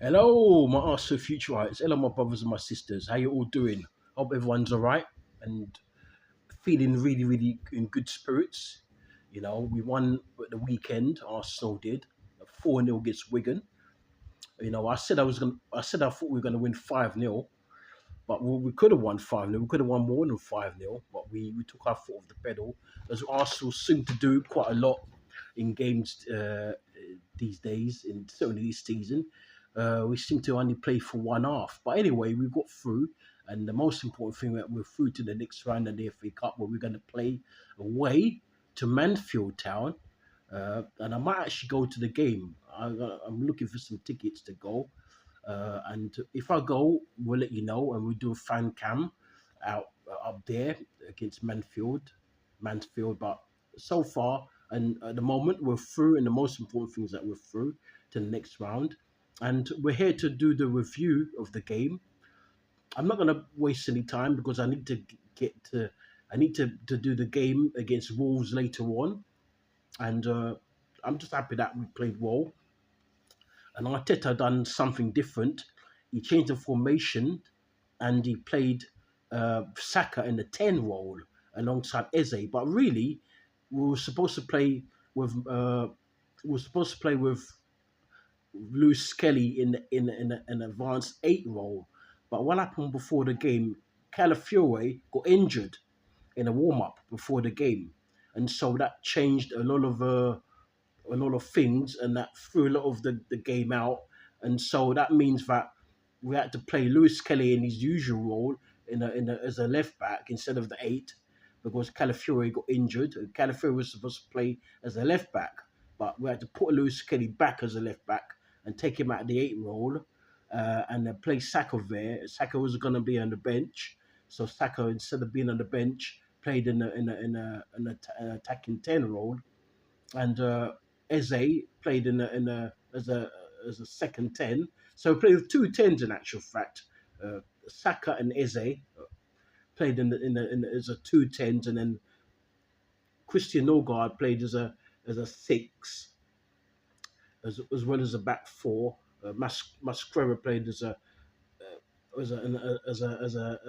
Hello, my Arsenal futurites. Hello, my brothers and my sisters. How you all doing? Hope everyone's all right and feeling really in good spirits. We won at the weekend. Arsenal did 4-0 against Wigan. I said I thought we were gonna win 5-0, but we could have won 5-0. We could have won more than 5-0, but we took our foot off the pedal, as Arsenal seem to do quite a lot in games these days, in certainly this season. We seem to only play for one half. But anyway, we got through, and the most important thing that we're through to the next round of the FA Cup, where we're going to play away to Mansfield Town. And I might actually go to the game. I'm looking for some tickets to go. And if I go, we'll let you know, and we'll do a fan cam out up there against Mansfield. But so far, and at the moment, we're through, and the most important thing is that we're through to the next round, and we're here to do the review of the game. I'm not going to waste any time because I need to get to. I need to do the game against Wolves later on, and I'm just happy that we played well. And Arteta done something different. He changed the formation and he played Saka in the 10 role alongside Eze. But really, we were supposed to play with Lewis Kelly in an advanced 8 role. But what happened before the game? Calafiore got injured in a warm up before the game, and so that changed a lot of things, and that threw a lot of the game out. And so that means that we had to play Lewis Kelly in his usual role as a left back instead of the 8 because Calafiore got injured. Calafiore was supposed to play as a left back, but we had to put Lewis Kelly back as a left back and take him out of the 8 role and then play Saka there. Saka was going to be on the bench, so Saka, instead of being on the bench, played in an attacking 10 role, and Eze played as a second 10. So we played with two tens in actual fact. Saka and Eze played as a two tens, and then Christian Norgard played as a 6, as well as a back 4. Masquera played as a as a as a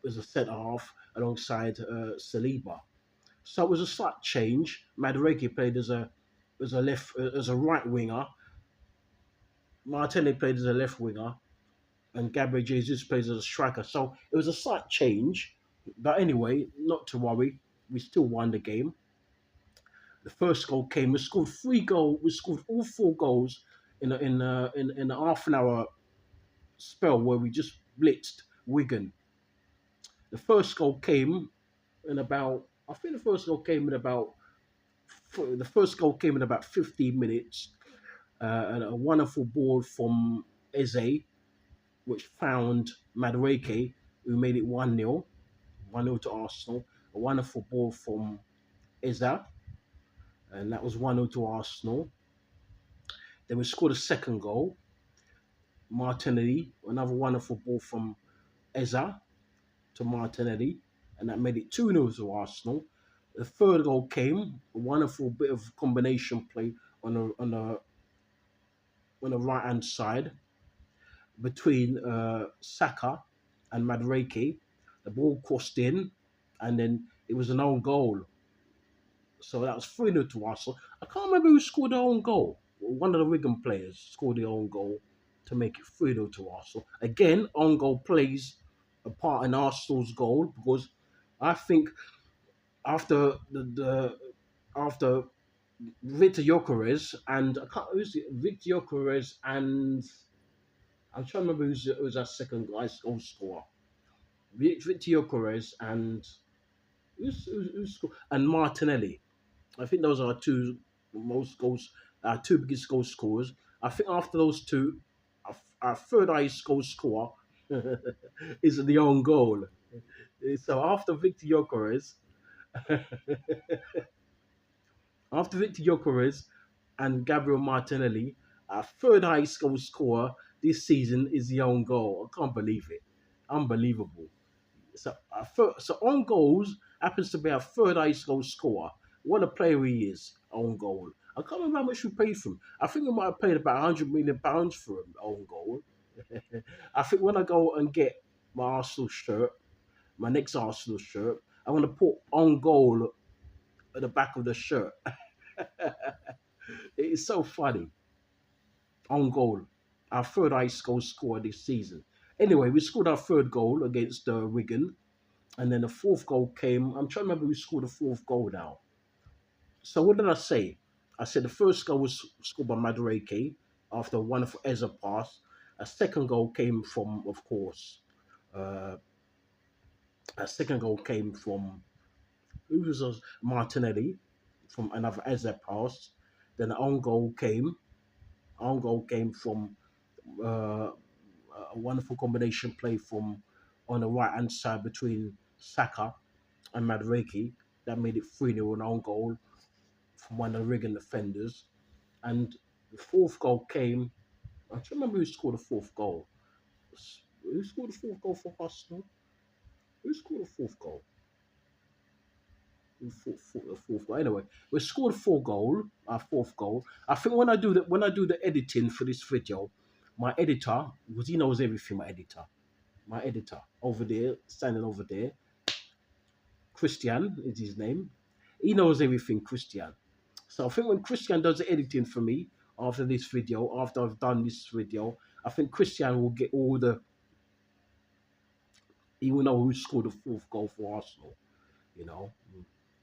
as a centre half alongside Saliba. So it was a slight change. Madueke played as a right winger. Martinelli played as a left winger, and Gabriel Jesus plays as a striker. So it was a slight change, but anyway, not to worry. We still won the game. The first goal came. We scored 3 goals. We scored all 4 goals in a half an hour spell where we just blitzed Wigan. The first goal came in about. I think the first goal came in about. The first goal came in about 15 minutes. And a wonderful ball from Eze, which found Madueke, who made it 1-0, 1-0 to Arsenal. A wonderful ball from Eze, and that was 1-0 to Arsenal. Then we scored a second goal. Martinelli, another wonderful ball from Eze to Martinelli, and that made it 2-0 to Arsenal. The third goal came, a wonderful bit of combination play on the right hand side between Saka and Madueke. The ball crossed in, and then it was an own goal. So that was 3-0 to Arsenal. I can't remember who scored their own goal. One of the Wigan players scored their own goal to make it 3-0 to Arsenal. Again, own goal plays a part in Arsenal's goal because I think after after Victor Gyökeres and I can't who's it? Victor Gyökeres and I'm trying to remember who's our second guy's goal scorer. Victor Gyökeres and who's and Martinelli. I think those are our two most goals, our two biggest goal scorers. I think after those two, our third highest goal scorer is the own goal. So after Victor Gyökeres and Gabriel Martinelli, our third highest goal scorer this season is the own goal. I can't believe it. Unbelievable. So on goals happens to be our third highest goal scorer. What a player he is, on goal. I can't remember how much we paid for him. I think we might have paid about £100 million for him own goal. I think when I go and get my Arsenal shirt, my next Arsenal shirt, I'm gonna put on goal at the back of the shirt. It is so funny. On goal. Our third ice goal score this season. Anyway, we scored our third goal against Wigan, and then the fourth goal came. I'm trying to remember who scored the fourth goal now. So what did I say? I said the first goal was scored by Madueke after a wonderful Ezra pass. A second goal came from, of course, uh, a second goal came from who was those? Martinelli from another Ezra pass. Then the own goal came. Own goal came from uh, a wonderful combination play from on the right hand side between Saka and Madueke that made it 3-0 an own goal from one of the Wigan defenders. And the fourth goal came. I don't remember who scored the fourth goal. Who scored the fourth goal for Arsenal? Who scored the fourth goal? The fourth goal. Anyway, we scored our fourth goal. I think when I do the editing for this video, my editor, because he knows everything, my editor over there, standing over there, Christian is his name. He knows everything, Christian. So I think when Christian does the editing for me after this video, after I've done this video, I think Christian will get all the. He will know who scored the fourth goal for Arsenal. You know,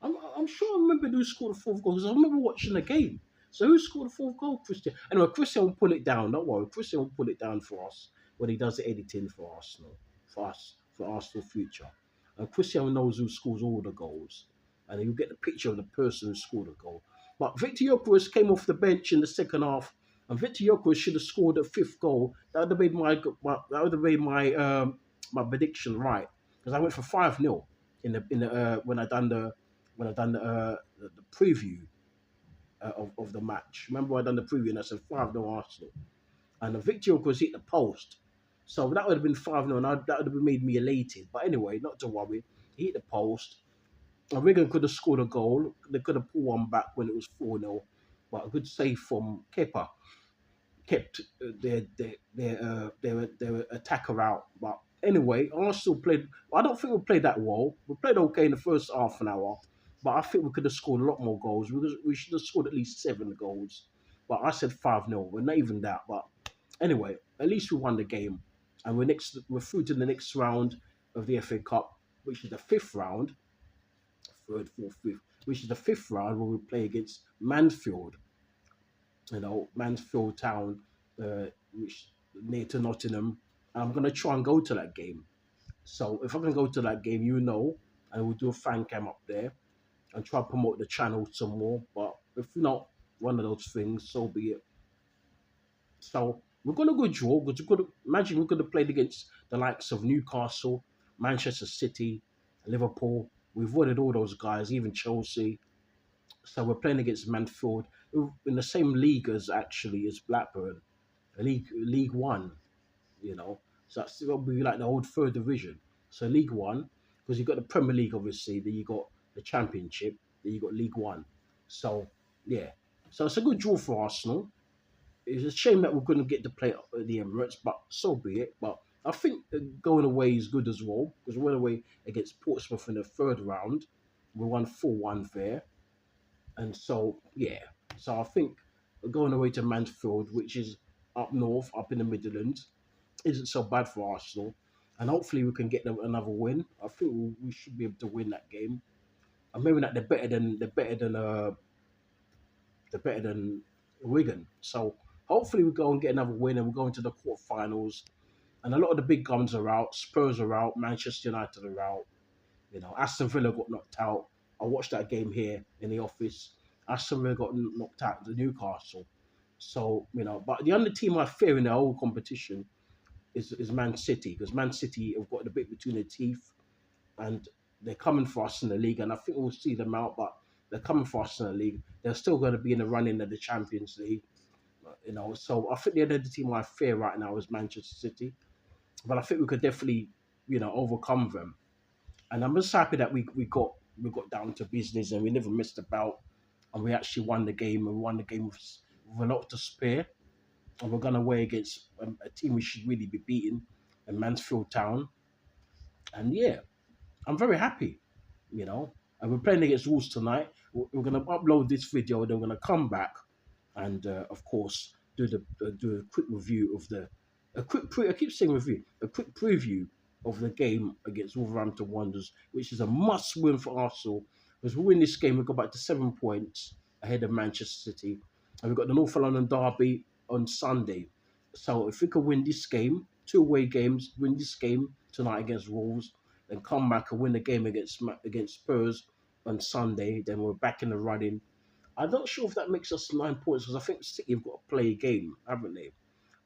I'm sure I remember who scored the fourth goal because I remember watching the game. So who scored the fourth goal? Christian. Anyway, Christian will pull it down. Don't worry, Christian will pull it down for us when he does the editing for Arsenal, for us, for Arsenal future. And Christian knows who scores all the goals, and he'll get the picture of the person who scored the goal. But Victor Gyökeres came off the bench in the second half, and Victor Gyökeres should have scored the fifth goal. That would have made my prediction right because I went for 5-0 in the when I done the preview of the match. Remember I done the preview and I said 5-0 Arsenal, and the victory of course hit the post. So that would have been 5-0, and that would have made me elated. But anyway, not to worry. He hit the post. And Wigan could have scored a goal. They could have pulled one back when it was 4-0. But a good save from Kepa kept their attacker out. But anyway, Arsenal played. I don't think we played that well. We played okay in the first half an hour, but I think we could have scored a lot more goals. We should have scored at least 7 goals. But I said 5-0. We're not even that. But anyway, at least we won the game, and we're through to the next round of the FA Cup, which is the fifth round, third, fourth, fifth, which is the fifth round where we play against Mansfield. Mansfield Town, which near to Nottingham. And I'm gonna try and go to that game. So if I can go to that game, and we'll do a fan cam up there and try to promote the channel some more. But if not one of those things, so be it. So we're gonna go draw because imagine we could have played against the likes of Newcastle, Manchester City, Liverpool. We've avoided all those guys, even Chelsea. So we're playing against Mansfield in the same league as Blackburn, League One, you know. So that's going to be like the old third division. So League One, because you've got the Premier League, obviously, then you got the Championship, then you got League One. So yeah, so it's a good draw for Arsenal. It's a shame that we're going to get to play at the Emirates, but so be it. But I think going away is good as well because we went away against Portsmouth in the third round. We won 4-1 there. And so, yeah. So I think going away to Mansfield, which is up north, up in the Midlands, isn't so bad for Arsenal. And hopefully we can get another win. I think we should be able to win that game. And maybe that they're better than Wigan. So hopefully we go and get another win and we go into the quarterfinals. And a lot of the big guns are out. Spurs are out. Manchester United are out. Aston Villa got knocked out. I watched that game here in the office. Aston Villa got knocked out to Newcastle. So, but the only team I fear in the whole competition is Man City, because Man City have got the bit between their teeth and they're coming for us in the league. And I think we'll see them out, but they're coming for us in the league. They're still going to be in the running of the Champions League. So I think the other team I fear right now is Manchester City. But I think we could definitely, overcome them. And I'm just happy that we got down to business and we never missed about. and we actually won the game, and we won the game with a lot to spare. And we're going away against a team we should really be beating, in Mansfield Town. And yeah, I'm very happy, you know. And we're playing against Wolves tonight. We're going to upload this video, then we're going to come back and, of course, do a quick review of I keep saying review, a quick preview of the game against Wolverhampton Wanderers, which is a must-win for Arsenal. Because we win this game, we go back to 7 points ahead of Manchester City, and we've got the North London derby on Sunday. So if we can win this game, two away games, win this game tonight against Wolves, then come back and win the game against Spurs on Sunday, then we're back in the running. I'm not sure if that makes us 9 points because I think City have got to play a game, haven't they?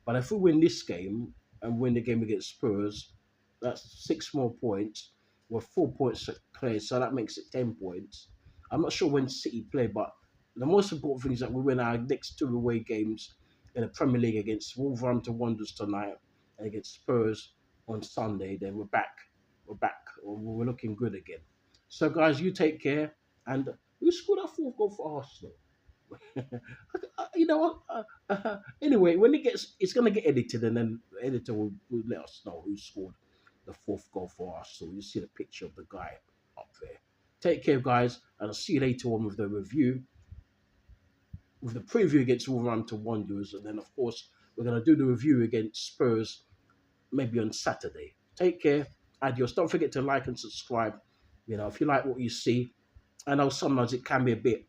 But if we win this game and win the game against Spurs, that's 6 more points. We're 4 points clear, so that makes it 10 points. I'm not sure when City play, but the most important thing is that we win our next two away games in the Premier League against Wolverhampton Wanderers tonight and against Spurs on Sunday. Then we're back. We're back. We're looking good again. So, guys, you take care. And who scored our fourth goal for Arsenal? You know, anyway, when it's going to get edited, and then the editor will let us know who scored the fourth goal for us. So you see the picture of the guy up there. Take care, guys, and I'll see you later on with the review, with the preview against Wolverhampton Wanderers, and then of course we're going to do the review against Spurs maybe on Saturday. Take care, adios. Don't forget to like and subscribe. You know, if you like what you see, I know sometimes it can be a bit,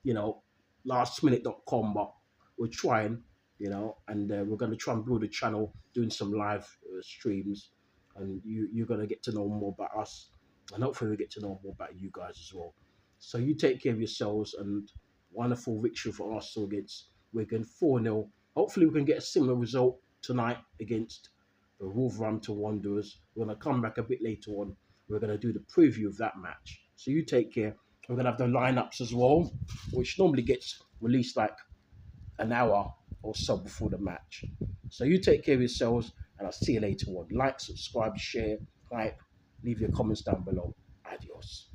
you know, lastminute.com, but we're trying, you know, and we're going to try and build a channel, doing some live streams, and you're going to get to know more about us, and hopefully we get to know more about you guys as well. So you take care of yourselves, and wonderful victory for Arsenal against Wigan, 4-0. Hopefully we can get a similar result tonight against the Wolverhampton Wanderers. We're going to come back a bit later on. We're going to do the preview of that match. So you take care. We're going to have the lineups as well, which normally gets released like an hour or so before the match. So you take care of yourselves, and I'll see you later on. Like, subscribe, share, like, leave your comments down below. Adios.